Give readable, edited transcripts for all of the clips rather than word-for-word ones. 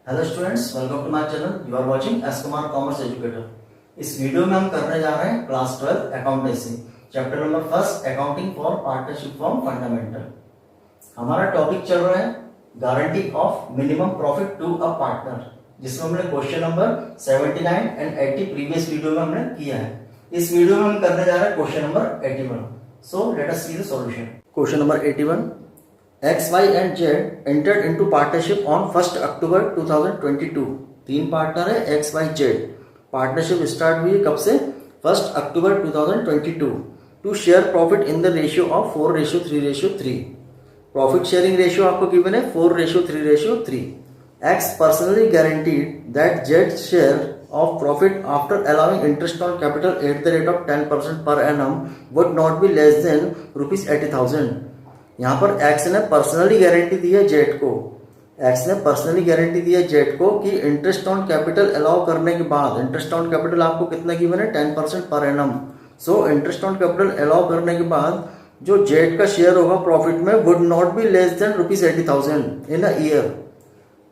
Hello students, welcome to my channel. You are watching S Kumar commerce educator. इस video में हम करने जा रहे हैं class 12 accountancy, chapter number first, accounting for partnership form fundamental. हमारा टॉपिक चल रहा है guarantee of minimum profit to a partner, जिसमें हमने question number 79 and 80 previous video में हमने किया है। इस वीडियो में हम करने जा रहे हैं question number 81। So let us see the solution. Question number 81, X, Y and Z entered into partnership on 1st October 2022। तीन पार्टनर है X, Y, Z। Partnership start हुई कब से? 1st October 2022 to share profit in the ratio of 4:3:3। Profit sharing ratio आपको given है 4:3:3। X personally guaranteed that Z's share of profit after allowing interest on capital at the rate of 10% per annum would not be less than ₹80,000। यहाँ पर x ने personally guarantee दी है Z को। X ने personally guarantee दी है Z को कि इंटरेस्ट ऑन कैपिटल अलाउ करने के बाद, इंटरेस्ट ऑन कैपिटल आपको कितना गिवन है? 10% per annum. So interest on capital allow करने के बाद जो जेड का शेयर होगा प्रॉफिट में would not be less than ₹80,000 in a year.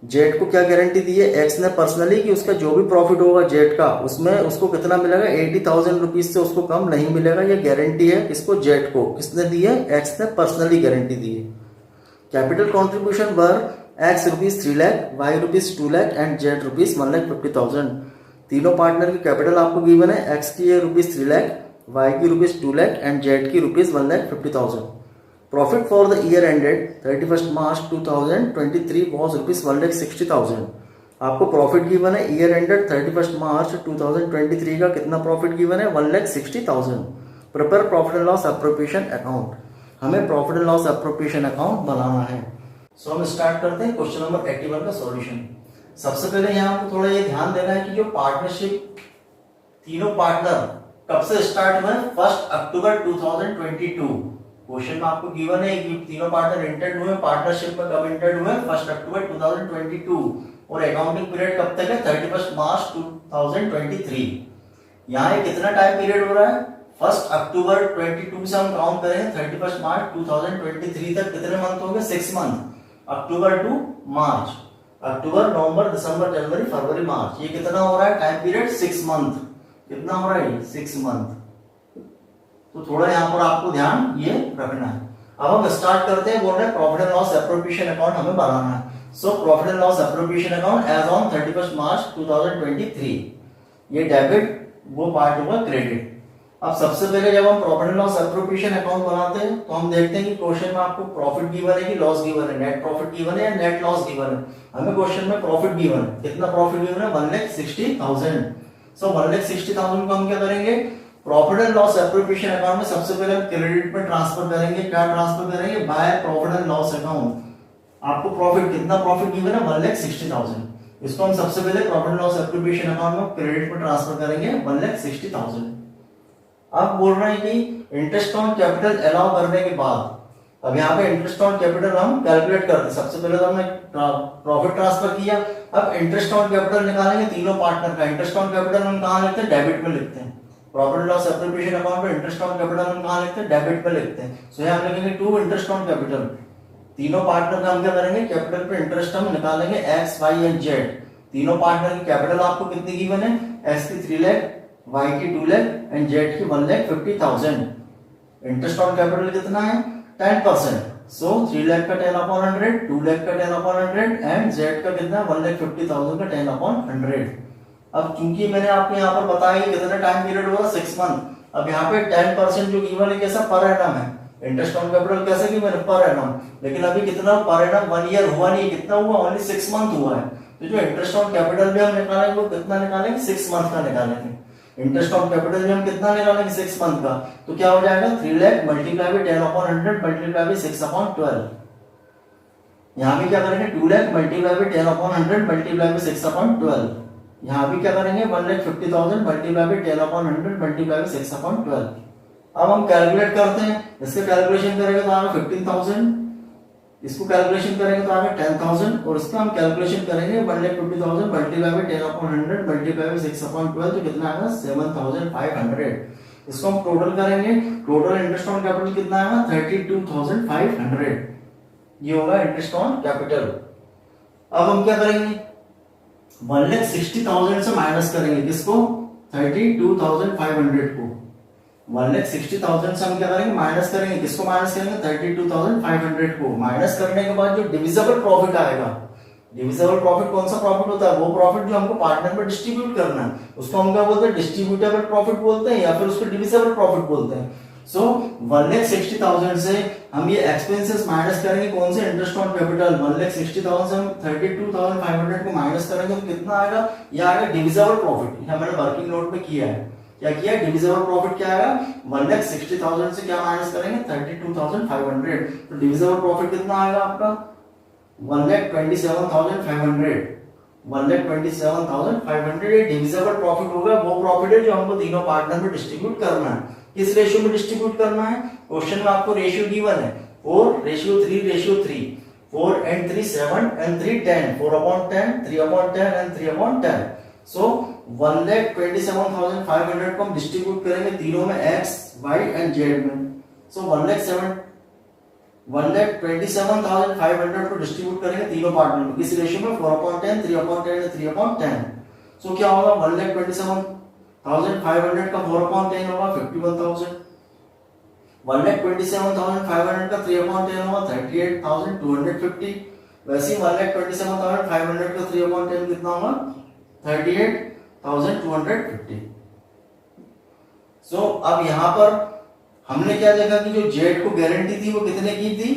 Z को क्या गारंटी दी है? एक्स ने पर्सनली कि उसका जो भी प्रॉफिट होगा जेड का, उसमें उसको कितना मिलेगा? 80,000 रुपीज से उसको कम नहीं मिलेगा। ये गारंटी है किसको? जेड को। किसने दी है? एक्स ने पर्सनली गारंटी दी है। Capital contribution were X ₹3 lakh, Y ₹2 lakh and Z ₹1,50,000। तीनों पार्टनर की कैपिटल आपको गिवन है। एक्स की है ₹3 लाख, वाई की ₹2 लाख एंड जेड की ₹1,50,000। Profit for the year ended 31st March 2023 was ₹1,60,000। आपको प्रॉफिट गिवन है ईयर एंडेड 31st मार्च 2023 का कितना प्रॉफिट गिवन है? 1,60,000। Prepare profit and loss appropriation account. हमें profit and loss appropriation account बनाना है। सो हम स्टार्ट करते हैं क्वेश्चन नंबर 81 का सॉल्यूशन। सबसे पहले यहाँ आपको थोड़ा ये ध्यान देना है कि जो पार्टनरशिप तीनों पार्टनर कब से स्टार्ट हुए? 1 अक्टूबर 2022। क्वेश्चन में आपको गिवन है कि तीनों पार्टनर एंटर्ड हुए पार्टनरशिप में। कब एंटर्ड हुए? 1 अक्टूबर 2022। और अकाउंटिंग पीरियड कब तक है? 31 मार्च 2023। यहाँ कितना टाइम पीरियड हो रहा है? 1 अक्टूबर 22 से हम काउंट करें 31 मार्च 2023 तक कितने मंथ होंगे? 6 मंथ। अक्टूबर टू मार्च, अक्टूबर, नवंबर, दिसंबर, जनवरी, फरवरी, मार्च, ये कितना हो रहा है टाइम पीरियड? 6 मंथ। कितना हो रहा है? 6 मंथ। तो थोड़ा यहाँ पर आपको ध्यान ये रखना है। अब हम स्टार्ट करते हैं। बोल रहे हैं profit and loss appropriation account हमें बनाना है। So profit and loss appropriation account as on 31 March 2023। ये डेबिट, वो पार्ट होगा क्रेडिट। अब सबसे पहले जब हम profit and loss appropriation account बनाते हैं तो हम देखते हैं कि क्वेश्चन में आपको प्रॉफिट गिवन है कि लॉस गिवन है, नेट प्रॉफिट गिवन है या नेट लॉस गिवन है। हमें क्वेश्चन में प्रॉफिट गिवन है। कितना प्रॉफिट गिवन है? 1,60,000। सो 1,60,000 को हम क्या करेंगे? Profit and loss appropriation account में सबसे पहले हम क्रेडिट में ट्रांसफर करेंगे। क्या ट्रांसफर करेंगे? By profit and loss account. आपको प्रॉफिट, कितना प्रॉफिट गिवन है? 1,60,000। इसको हम सबसे पहले profit and loss appropriation account में क्रेडिट में ट्रांसफर करेंगे 1,60,000। अब बोल रहे हैं कि इंटरेस्ट ऑन कैपिटल अलाउ करने के बाद, अब यहाँ पे इंटरेस्ट ऑन कैपिटल हम कैलकुलेट करते हैं। सबसे पहले तो हमने प्रॉफिट ट्रांसफर किया। अब इंटरेस्ट ऑन कैपिटल निकालेंगे तीनों पार्टनर का। इंटरेस्ट ऑन कैपिटल हम कहाँ लिखते हैं? डेबिट में लिखते हैं। Profit and loss appropriation account में इंटरेस्ट ऑन कैपिटल हम कहाँ लिखते हैं? डेबिट में लिखते हैं। सो यहाँ हम लिखेंगे टू इंटरेस्ट ऑन कैपिटल। तीनों पार्टनर का हम क्या करेंगे? कैपिटल पे इंटरेस्ट हम निकालेंगे एक्स, वाई एंड जेड। तीनों पार्टनर की कैपिटल आपको कितनी गिवन है? एक्स की 3 लाख, वाई की 2 लाख एंड जेड की 1,50,000। इंटरेस्ट ऑन कैपिटल कितना है? 10%। सो 3 लाख का 10/100, 2 लाख का 10/100 एंड जेड का कितना? 1,50,000 का 10/100। अब चूंकि मैंने आपको यहाँ पर बताया कि कितना टाइम पीरियड होगा? 6 मंथ। अब यहाँ पे 10% जो गिवन है कैसा? पर एनम है। इंटरेस्ट ऑन कैपिटल कैसे गिवन है? Per annum. लेकिन अभी कितना पर एनम? 1 ईयर हुआ नहीं। कितना हुआ? ओनली 6 मंथ हुआ है। तो जो इंटरेस्ट ऑन कैपिटल भी हम निकालेंगे वो कितना निकालेंगे? 6 मंथ का निकालेंगे। इंटरेस्ट ऑन कैपिटल भी हम कितना निकालेंगे? 6 मंथ का। तो क्या हो जाएगा? 3 lakh multiply by 10/100 multiply by 6/12। यहाँ भी क्या करेंगे? 2 lakh multiply by 10/100 multiply by 6/12। यहाँ भी क्या करेंगे? 1,50,000 मल्टीप्लाई बाय 10/100 मल्टीप्लाई बाय 6/12। अब हम कैलकुलेट करते हैं। इसके कैलकुलेशन करेंगे तो आगे 15,000, इसको कैलकुलेशन करेंगे तो आगे 10,000 और इसका हम कैलकुलेशन करेंगे 1,50,000 मल्टीप्लाई बाय 10/100 मल्टीप्लाई बाय 6/12 तो कितना आएगा? 7,500। इसको हम टोटल करेंगे। टोटल इंटरेस्ट ऑन कैपिटल कितना आएगा? 32,500। ये होगा इंटरेस्ट ऑन कैपिटल। अब हम क्या करेंगे? 1,60,000 से माइनस करेंगे किसको, 32,500 को। 1,60,000 से हम क्या करेंगे, माइनस करेंगे किसको, माइनस करेंगे 32,500 को। माइनस करने के बाद जो डिविजिबल प्रॉफिट आएगा, डिविजिबल प्रॉफिट कौन सा प्रॉफिट होता है, वो प्रॉफिट जो हमको पार्टनर में डिस्ट्रीब्यूट करना है, उसको हम क्या बोलते हैं, डिस्ट्रीब्यूटेबल प्रॉफिट बोलते हैं, या फिर उसको डिविजिबल प्रॉफिट बोलते हैं। सो 1,60,000 से हम ये एक्सपेंसेस माइनस करेंगे कौन से, इंटरेस्ट ऑन कैपिटल। 1,60,000 से हम 32,500 को माइनस करेंगे तो कितना आएगा, ये आएगा डिविजिबल प्रॉफिट। ये मैंने वर्किंग नोट में किया है, क्या किया है, डिविजिबल प्रॉफिट क्या आएगा, 1,60,000 से क्या माइनस करेंगे 32,500, तो डिविजिबल प्रॉफिट कितना आएगा आपका 1,27,500। 1,27,500 ये डिविजिबल प्रॉफिट होगा, वो प्रॉफिट है जो हमको तीनों पार्टनर में डिस्ट्रीब्यूट करना है। किस रेशियो में डिस्ट्रीब्यूट करना है, क्वेश्चन में आपको रेशियो गिवन है 4:3:3, 4 and 3 7 and 3 10, 4/10, 3/10 and 3/10। सो 1,27,500 को हम डिस्ट्रीब्यूट करेंगे तीनों में, x, y and z में। सो 1,27,500 को डिस्ट्रीब्यूट करेंगे तीनों पार्टनर में, किस रेशियो में, 4/10, 3/10 and 3/10। सो क्या होगा, 1,27,500 का 4/10 होगा 51,000, 1,27,500 का 3/10 होगा 38,250। वैसे ही 1,27,500 का 3/10 कितना होगा 38,250। सो अब यहां पर हमने क्या देखा कि जो जेड को गारंटी थी वो कितने की थी,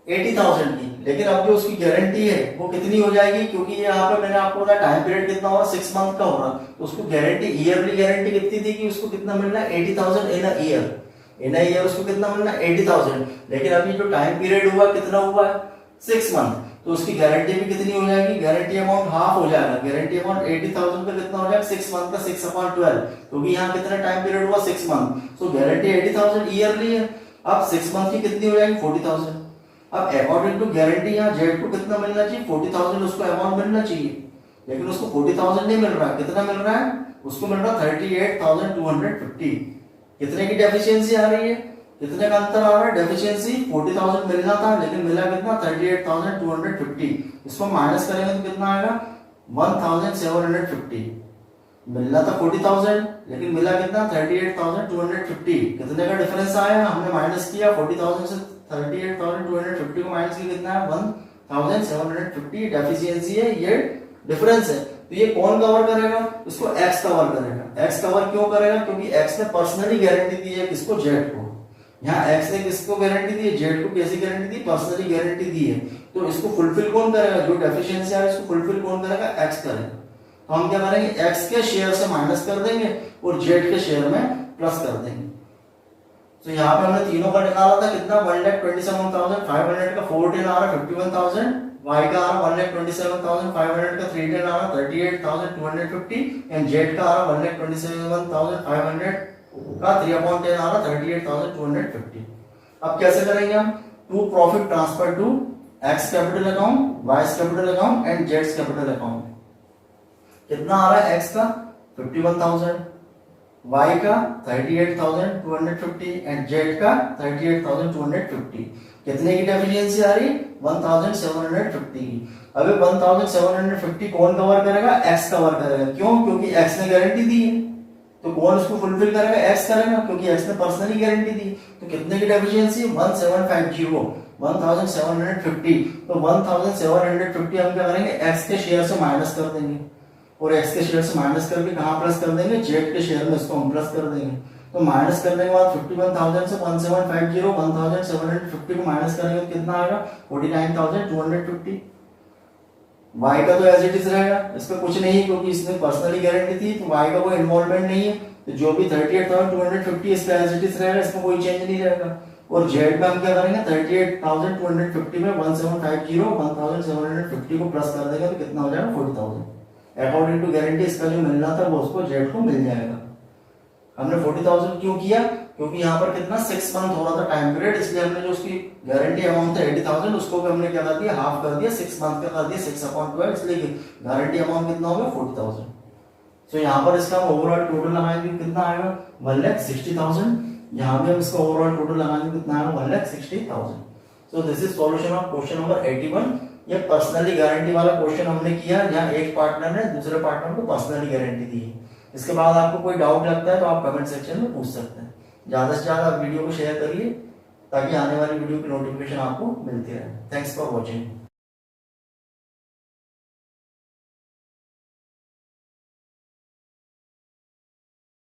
80,000 की, लेकिन अब जो उसकी गारंटी है वो कितनी हो जाएगी, क्योंकि यहाँ पे मैंने आपको बताया टाइम पीरियड कितना हो रहा, 6 मंथ का हो रहा, तो उसको गारंटी, ईयरली गारंटी कितनी थी कि उसको कितना मिल रहा है, 80,000 इन a year. In a year उसको कितना मिल रहा है, 80,000। लेकिन अभी जो टाइम पीरियड हुआ कितना हुआ है, 6 मंथ, तो उसकी गारंटी भी कितनी हो जाएगी, गारंटी अमाउंट हाफ हो जाएगा। गारंटी अमाउंट 80,000 का कितना हो जाएगा, 6 मंथ का 6/12, क्योंकि यहाँ कितना टाइम पीरियड हुआ, 6 मंथ। सो गारंटी 80,000 ईयरली है। अब 6 मंथ की कितनी हो जाएगी, 40,000। अब अकॉर्डिंग टू गारंटी यहाँ जेड को कितना मिलना चाहिए, 40,000 उसको अमाउंट मिलना चाहिए, लेकिन उसको 40,000 नहीं मिल रहा है। कितना मिल रहा है, उसको मिल रहा है 38,250। कितने की डेफिशिएंसी आ रही है, कितने का अंतर आ रहा है, डेफिशिएंसी 40,000 मिलना था, लेकिन मिला कितना 38,250। इसको माइनस करेंगे तो कितना आएगा 1,750। मिलना था 40,000, लेकिन मिला कितना 38,250। कितने का डिफरेंस आया, हमने माइनस किया 40,000 से 38,250 को माइनस किया, कितना है 1,750। डेफिशिएंसी है, ये डिफरेंस है। तो ये कौन कवर करेगा, इसको एक्स कवर करेगा। एक्स कवर क्यों करेगा, क्योंकि एक्स ने पर्सनली गारंटी दी है किसको, जेड को। यहाँ एक्स ने किसको गारंटी दी है, जेड को। कैसी गारंटी दी, पर्सनली गारंटी दी है, तो इसको फुलफिल कौन करेगा, जो डेफिशिएंसी है इसको फुलफिल कौन करेगा, एक्स करेगा। तो हम क्या करेंगे, एक्स के शेयर से माइनस कर देंगे और जेड के शेयर में प्लस कर देंगे। तो यहाँ पे हमने तीनों का निकाला था कितना, 1,27,500 का 410 आ रहा है 51,000, y का आ रहा 1,27,500 का 310 आ रहा 38,250 एंड z का आ रहा 1,27,500 का 3/10 आ रहा 38,250। अब कैसे करेंगे हम, to profit transfer to X capital account, Y capital account and Z capital account. कितना आ रहा है, एक्स का 51,000, y का 38,250 एंड z का 38,250। कितने की डेफिशिएंसी आ रही, 1,750 की। अभी 1,750 कौन कवर करेगा, x कवर करेगा। क्यों, क्योंकि x ने गारंटी दी है, तो कौन उसको फुलफिल करेगा, x करेगा, क्योंकि x ने पर्सनली गारंटी दी। तो कितने की डेफिशिएंसी, 1750, 1,750। तो 1,750 हम क्या करेंगे, x के शेयर से माइनस कर देंगे, और x के शेयर से माइनस करके कहां प्लस कर देंगे, z के शेयर में इसको हम प्लस कर देंगे। तो माइनस करने के बाद 51,000 से 1750, 1,750 को माइनस करेंगे तो कितना आएगा 49,250। y का तो एज इट इज रहेगा, इसमें कुछ नहीं है क्योंकि इसने पर्सनली गारंटी थी, तो y का कोई इन्वॉल्वमेंट नहीं है, तो जो भी 38,250 इसका एज इट इज रहेगा, इसमें कोई चेंज नहीं रहेगा। और z में हम क्या करेंगे, 38,250 में 1750, 1,750 को प्लस कर देंगे तो कितना हो जाएगा 40,000। अकॉर्डिंग टू गारंटी इसका जो मिलना था वो उसको जेड को मिल जाएगा। हमने 40,000 क्यों किया, क्योंकि यहाँ पर कितना 6 मंथ हो रहा था टाइम पीरियड, इसलिए हमने जो उसकी गारंटी अमाउंट था 80,000 उसको भी हमने क्या कर दिया, हाफ कर दिया, 6 मंथ का कर दिया 6/12, इसलिए गारंटी अमाउंट कितना हो गया 40,000। सो यहाँ पर इसका हम ओवरऑल टोटल लगाएंगे कितना आएगा 1,60,000। यहाँ भी हम इसका ओवरऑल टोटल लगाएंगे कितना आएगा 1,60,000। So this is solution of question number 81। ये पर्सनली गारंटी वाला क्वेश्चन हमने किया जहाँ एक पार्टनर ने दूसरे पार्टनर को पर्सनली गारंटी दी है। इसके बाद आपको कोई डाउट लगता है तो आप कमेंट सेक्शन में पूछ सकते हैं। ज्यादा से ज्यादा वीडियो को शेयर करिए ताकि आने वाली वीडियो की नोटिफिकेशन आपको मिलती रहे। Thanks for watching.